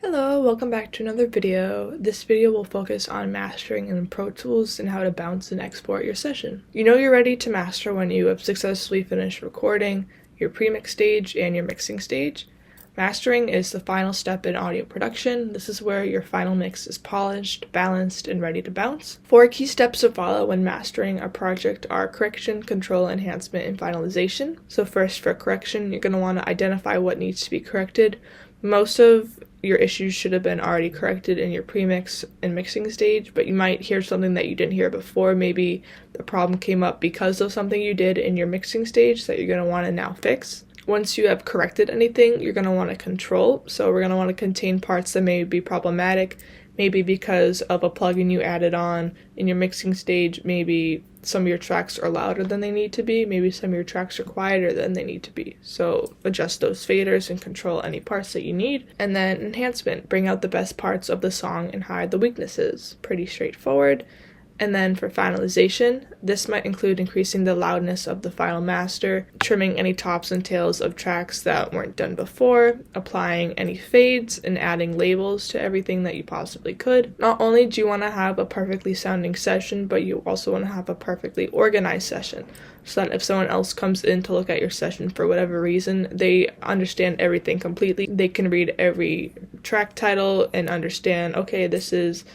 Hello, welcome back to another video. This video will focus on mastering in ProTools and how to bounce and export your session. You know you're ready to master when you have successfully finished recording, your pre-mix stage, and your mixing stage. Mastering is the final step in audio production. This is where your final mix is polished, balanced, and ready to bounce. 4 key steps to follow when mastering a project are correction, control, enhancement, and finalization. So first, for correction, you're going to want to identify what needs to be corrected. Most of your issues should have been already corrected in your pre-mix and mixing stage, but you might hear something that you didn't hear before. Maybe the problem came up because of something you did in your mixing stage that you're going to want to now fix. Once you have corrected anything, you're going to want to control. So we're going to want to contain parts that may be problematic, maybe because of a plugin you added on in your mixing stage. Maybe some of your tracks are louder than they need to be. Maybe some of your tracks are quieter than they need to be. So adjust those faders and control any parts that you need. And then enhancement, bring out the best parts of the song and hide the weaknesses. Pretty straightforward. And then for finalization, this might include increasing the loudness of the final master, trimming any tops and tails of tracks that weren't done before, applying any fades, and adding labels to everything that you possibly could. Not only do you want to have a perfectly sounding session, but you also want to have a perfectly organized session, so that if someone else comes in to look at your session for whatever reason, they understand everything completely. They can read every track title and understand, okay, this is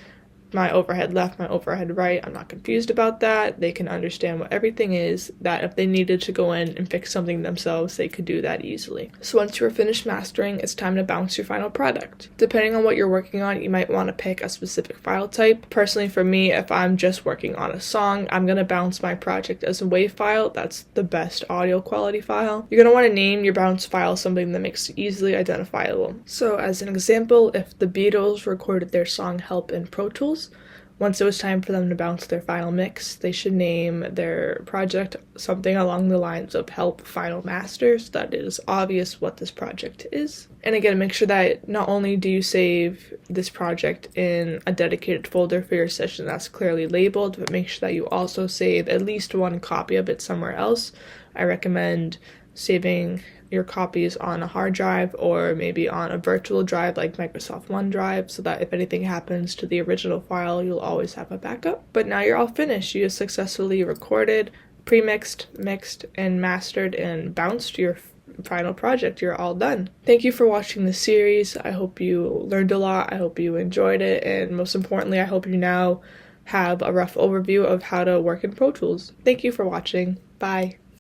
my overhead left, my overhead right, I'm not confused about that. They can understand what everything is, that if they needed to go in and fix something themselves, they could do that easily. So once you are finished mastering, it's time to bounce your final product. Depending on what you're working on, you might want to pick a specific file type. Personally, for me, if I'm just working on a song, I'm going to bounce my project as a WAV file. That's the best audio quality file. You're going to want to name your bounce file something that makes it easily identifiable. So as an example, if the Beatles recorded their song Help in Pro Tools, once it was time for them to bounce their final mix, they should name their project something along the lines of Help Final Master, so that it is obvious what this project is. And again, make sure that not only do you save this project in a dedicated folder for your session that's clearly labeled, but make sure that you also save at least one copy of it somewhere else. I recommend saving your copies on a hard drive or maybe on a virtual drive like Microsoft OneDrive, so that if anything happens to the original file, you'll always have a backup. But now you're all finished. You have successfully recorded, pre-mixed, mixed, and mastered and bounced your final project. You're all done. Thank you for watching this series. I hope you learned a lot. I hope you enjoyed it. And most importantly, I hope you now have a rough overview of how to work in Pro Tools. Thank you for watching. Bye.